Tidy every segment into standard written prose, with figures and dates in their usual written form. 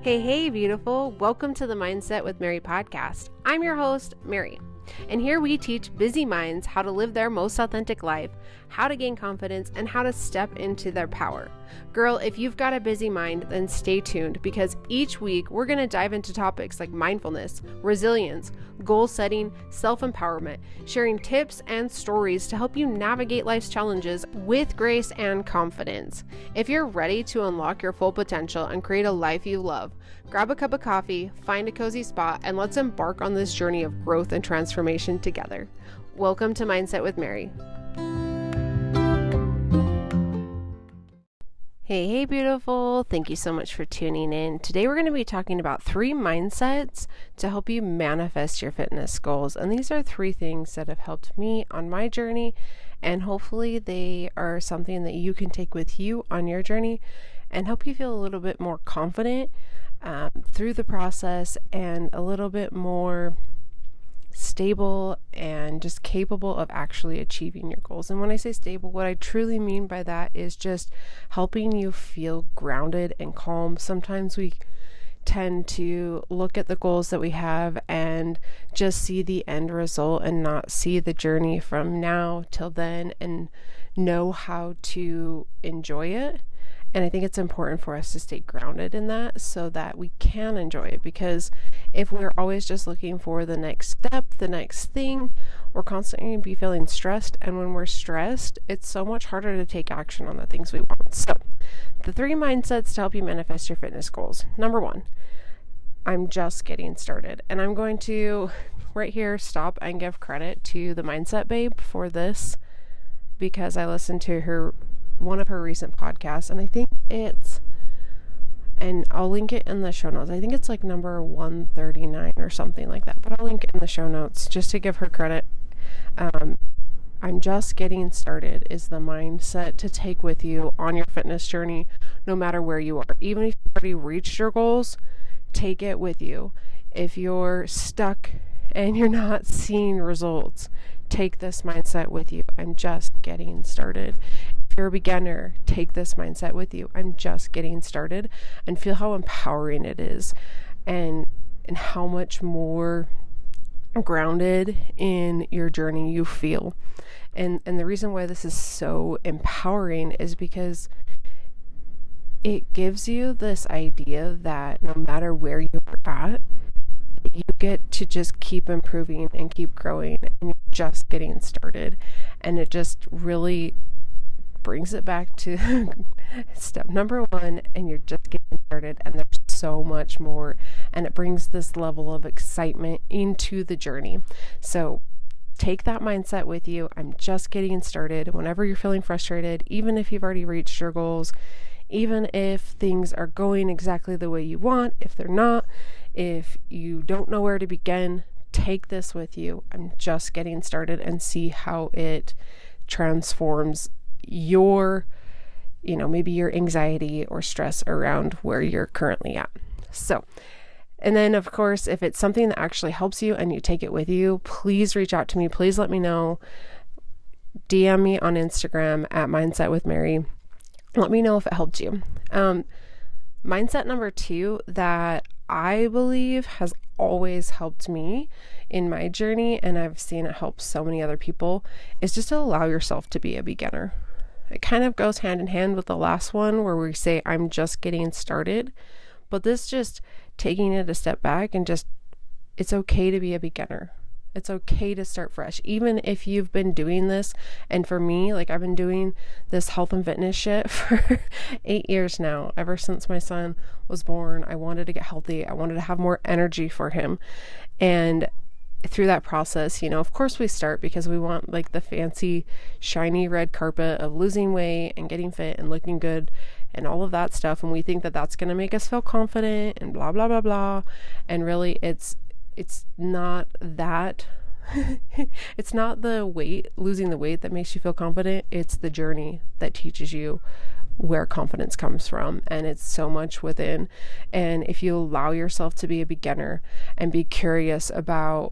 Hey, beautiful. Welcome to the Mindset with Mary podcast. I'm your host, Mary. And here we teach busy minds how to live their most authentic life, how to gain confidence, and how to step into their power. Girl, if you've got a busy mind, then stay tuned because each week we're going to dive into topics like mindfulness, resilience, goal setting, self-empowerment, sharing tips and stories to help you navigate life's challenges with grace and confidence. If you're ready to unlock your full potential and create a life you love, grab a cup of coffee, find a cozy spot, and let's embark on this journey of growth and transformation together. Welcome to Mindset with Mary. Hey, beautiful. Thank you so much for tuning in. Today we're going to be talking about 3 mindsets to help you manifest your fitness goals. And these are 3 things that have helped me on my journey, and hopefully they are something that you can take with you on your journey and help you feel a little bit more confident through the process and a little bit more stable and just capable of actually achieving your goals. And when I say stable, what I truly mean by that is just helping you feel grounded and calm. Sometimes we tend to look at the goals that we have and just see the end result and not see the journey from now till then and know how to enjoy it. And I think it's important for us to stay grounded in that so that we can enjoy it, because if we're always just looking for the next step, the next thing, we're constantly going to be feeling stressed. And when we're stressed, it's so much harder to take action on the things we want. So the 3 mindsets to help you manifest your fitness goals. Number 1, I'm just getting started. And I'm going to right here stop and give credit to the Mindset Babe for this, because I listened to one of her recent podcasts, and I think and I'll link it in the show notes. I think it's like number 139 or something like that, but I'll link it in the show notes just to give her credit. I'm just getting started is the mindset to take with you on your fitness journey, no matter where you are. Even if you've already reached your goals, take it with you. If you're stuck and you're not seeing results, take this mindset with you. I'm just getting started. If you're a beginner, take this mindset with you. I'm just getting started, and feel how empowering it is and how much more grounded in your journey you feel. And the reason why this is so empowering is because it gives you this idea that no matter where you are at, you get to just keep improving and keep growing, and you're just getting started. And it just really brings it back to step number 1, and you're just getting started, and there's so much more, and it brings this level of excitement into the journey. So take that mindset with you. I'm just getting started. Whenever you're feeling frustrated, even if you've already reached your goals, even if things are going exactly the way you want, if they're not, if you don't know where to begin, take this with you. I'm just getting started, and see how it transforms your, maybe your anxiety or stress around where you're currently at. So, and then of course, if it's something that actually helps you and you take it with you, please reach out to me. Please let me know. DM me on Instagram at Mindset with Mary. Let me know if it helped you. Mindset number 2 that I believe has always helped me in my journey, and I've seen it help so many other people, is just to allow yourself to be a beginner. It kind of goes hand in hand with the last one where we say, I'm just getting started, but this just taking it a step back and just, it's okay to be a beginner. It's okay to start fresh, even if you've been doing this. And for me, like, I've been doing this health and fitness shit for 8 years now. Ever since my son was born, I wanted to get healthy. I wanted to have more energy for him. And through that process, of course we start because we want like the fancy, shiny red carpet of losing weight and getting fit and looking good and all of that stuff. And we think that that's going to make us feel confident and blah, blah, blah, blah. And really it's not that. It's not the weight, losing the weight, that makes you feel confident. It's the journey that teaches you where confidence comes from, and it's so much within. And if you allow yourself to be a beginner and be curious about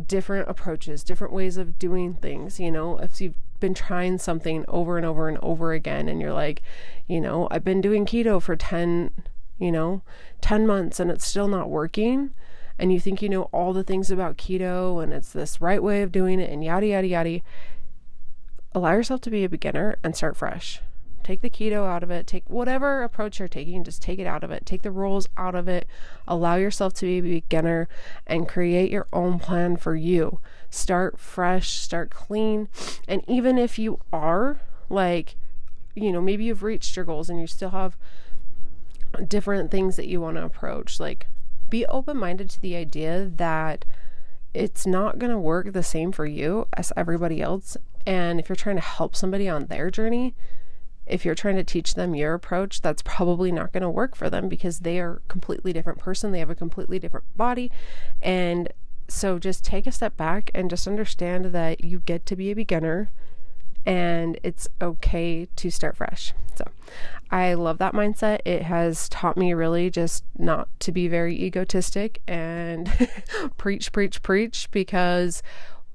different approaches, different ways of doing things, if you've been trying something over and over and over again and you're like, I've been doing keto for 10 10 months and it's still not working, and you think you know all the things about keto and it's this right way of doing it and yada, yada, yada, allow yourself to be a beginner and start fresh. Take the keto out of it. Take whatever approach you're taking, just take it out of it. Take the rules out of it. Allow yourself to be a beginner and create your own plan for you. Start fresh, start clean. And even if you are maybe you've reached your goals and you still have different things that you want to approach, be open-minded to the idea that it's not going to work the same for you as everybody else. And if you're trying to help somebody on their journey, if you're trying to teach them your approach, that's probably not going to work for them because they are a completely different person. They have a completely different body. And so just take a step back and just understand that you get to be a beginner and it's okay to start fresh. So I love that mindset. It has taught me really just not to be very egotistic and preach, because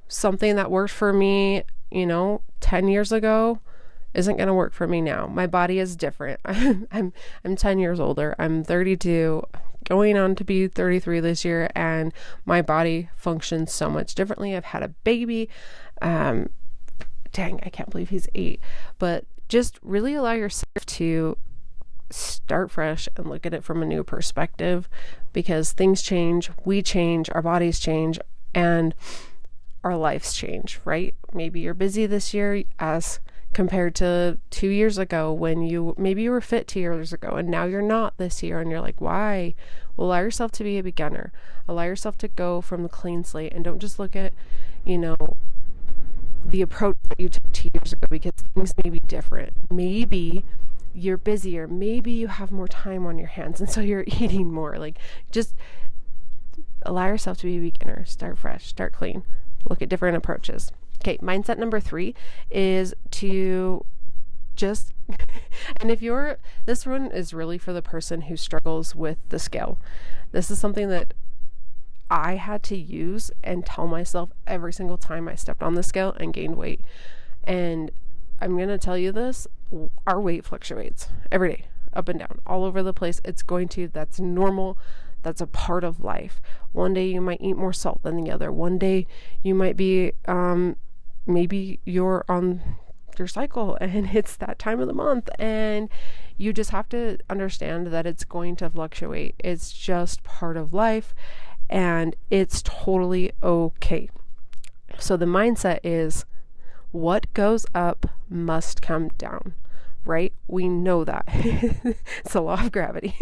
something that worked for me, 10 years ago isn't going to work for me now. My body is different. I'm 10 years older. I'm 32, going on to be 33 this year, and my body functions so much differently. I've had a baby. Dang, I can't believe he's 8. But just really allow yourself to start fresh and look at it from a new perspective, because things change, we change, our bodies change, and our lives change, right? Maybe you're busy this year as compared to 2 years ago when maybe you were fit 2 years ago and now you're not this year, and you're like, why? Well, allow yourself to be a beginner. Allow yourself to go from the clean slate, and don't just look at, the approach that you took 2 years ago, because things may be different. Maybe you're busier. Maybe you have more time on your hands, and so you're eating more. Just allow yourself to be a beginner. Start fresh, start clean. Look at different approaches. Okay, mindset number 3 is to just, and this one is really for the person who struggles with the scale. This is something that I had to use and tell myself every single time I stepped on the scale and gained weight. And I'm going to tell you this, our weight fluctuates every day, up and down, all over the place. That's normal. That's a part of life. One day you might eat more salt than the other. One day you might be, maybe you're on your cycle and it's that time of the month, and you just have to understand that it's going to fluctuate. It's just part of life, and it's totally okay. So the mindset is, what goes up must come down, right? We know that. It's a law of gravity.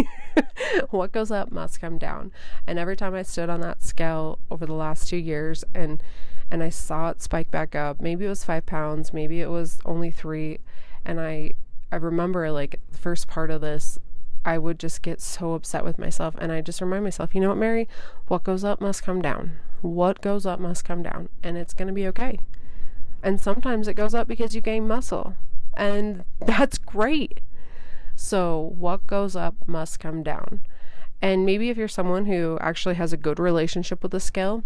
What goes up must come down. And every time I stood on that scale over the last 2 years and I saw it spike back up, maybe it was 5 pounds, maybe it was only 3. And I remember the first part of this, I would just get so upset with myself. And I just remind myself, you know what, Mary, what goes up must come down. What goes up must come down. And it's going to be okay. And sometimes it goes up because you gain muscle. And that's great. So what goes up must come down. And maybe if you're someone who actually has a good relationship with the scale,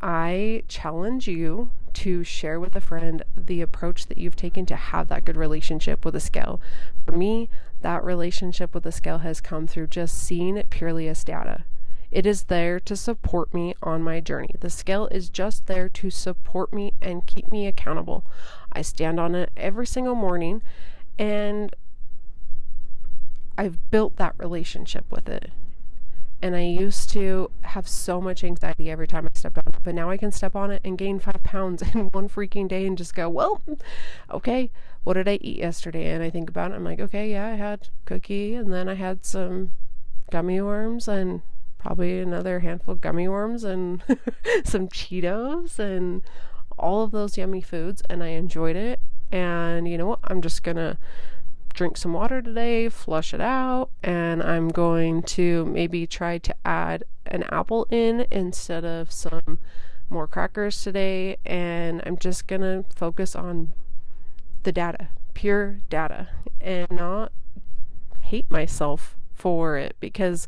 I challenge you to share with a friend the approach that you've taken to have that good relationship with the scale. For me, that relationship with the scale has come through just seeing it purely as data. It is there to support me on my journey. The scale is just there to support me and keep me accountable. I stand on it every single morning, and I've built that relationship with it. And I used to have so much anxiety every time I stepped on it, but now I can step on it and gain 5 pounds in one freaking day and just go, well, okay, what did I eat yesterday? And I think about it, I'm like, okay, yeah, I had cookie, and then I had some gummy worms and probably another handful of gummy worms and some Cheetos and all of those yummy foods, and I enjoyed it. And you know what? I'm just gonna drink some water today, flush it out, and I'm going to maybe try to add an apple in instead of some more crackers today, and I'm just gonna focus on the data, pure data, and not hate myself for it, because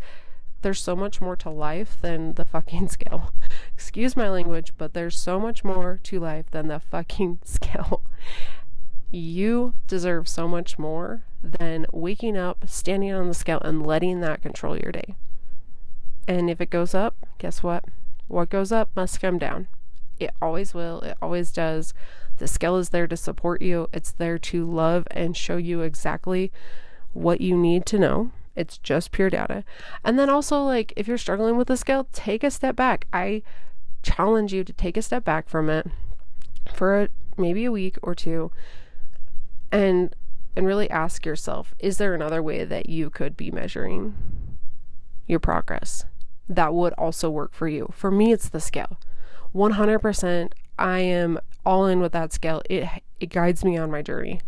there's so much more to life than the fucking scale. Excuse my language, but there's so much more to life than the fucking scale. You deserve so much more than waking up, standing on the scale, and letting that control your day. And if it goes up, guess what? What goes up must come down. It always will. It always does. The scale is there to support you. It's there to love and show you exactly what you need to know. It's just pure data. And then also, like, if you're struggling with the scale, take a step back. I challenge you to take a step back from it for maybe a week or two and really ask yourself, is there another way that you could be measuring your progress that would also work for you? For me, it's the scale. 100%, I am all in with that scale. It guides me on my journey.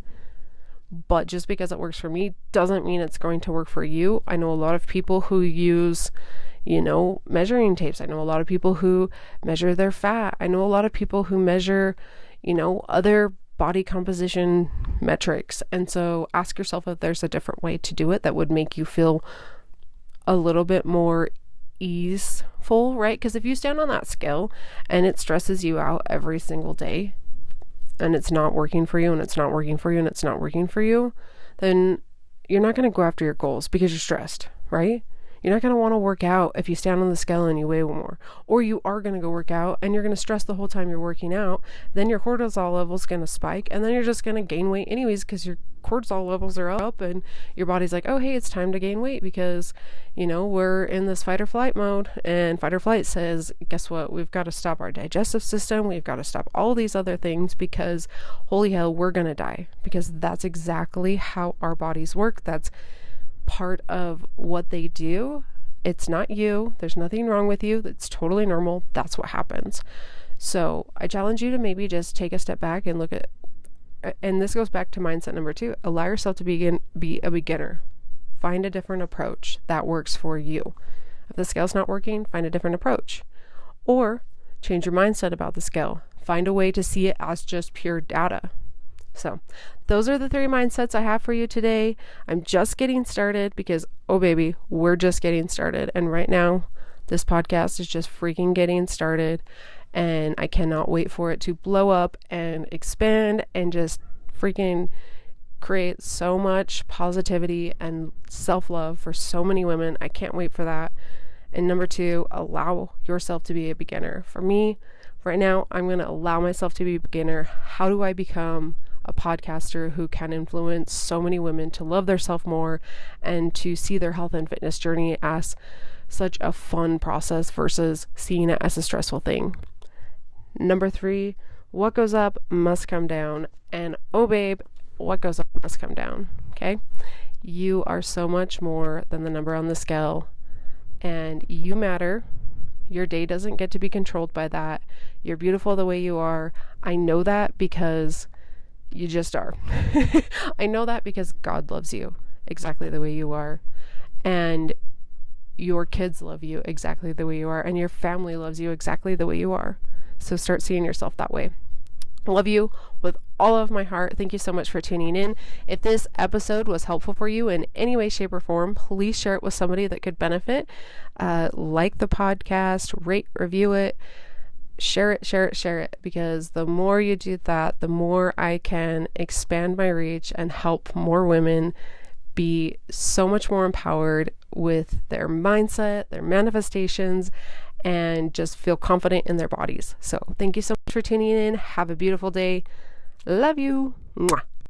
But just because it works for me doesn't mean it's going to work for you. I know a lot of people who use, measuring tapes. I know a lot of people who measure their fat. I know a lot of people who measure, other body composition metrics. And so ask yourself if there's a different way to do it that would make you feel a little bit more easeful, right? Because if you stand on that scale and it stresses you out every single day and it's not working for you and it's not working for you and it's not working for you, then you're not going to go after your goals because you're stressed, right? You're not going to want to work out if you stand on the scale and you weigh more. Or you are going to go work out and you're going to stress the whole time you're working out. Then your cortisol level's going to spike and then you're just going to gain weight anyways because your cortisol levels are up and your body's like, oh, hey, it's time to gain weight because, we're in this fight or flight mode. And fight or flight says, guess what? We've got to stop our digestive system. We've got to stop all these other things because holy hell, we're going to die, because that's exactly how our bodies work. That's part of what they do. It's not you. There's nothing wrong with you. It's totally normal. That's what happens. So I challenge you to maybe just take a step back and look at, and this goes back to mindset number 2, allow yourself to be a beginner. Find a different approach that works for you. If the scale's not working, find a different approach. Or change your mindset about the scale. Find a way to see it as just pure data. So those are the 3 mindsets I have for you today. I'm just getting started because, oh baby, we're just getting started. And right now, this podcast is just freaking getting started. And I cannot wait for it to blow up and expand and just freaking create so much positivity and self-love for so many women. I can't wait for that. And number 2, allow yourself to be a beginner. For me, right now, I'm going to allow myself to be a beginner. How do I become a podcaster who can influence so many women to love themselves more and to see their health and fitness journey as such a fun process versus seeing it as a stressful thing? Number 3, what goes up must come down. And oh babe, what goes up must come down. Okay? You are so much more than the number on the scale, and you matter. Your day doesn't get to be controlled by that. You're beautiful the way you are. I know that because you just are. I know that because God loves you exactly the way you are. And your kids love you exactly the way you are. And your family loves you exactly the way you are. So start seeing yourself that way. I love you with all of my heart. Thank you so much for tuning in. If this episode was helpful for you in any way, shape, or form, please share it with somebody that could benefit. Like the podcast, rate, review it. Share it, because the more you do that, the more I can expand my reach and help more women be so much more empowered with their mindset, their manifestations, and just feel confident in their bodies. So thank you so much for tuning in. Have a beautiful day. Love you. Mwah.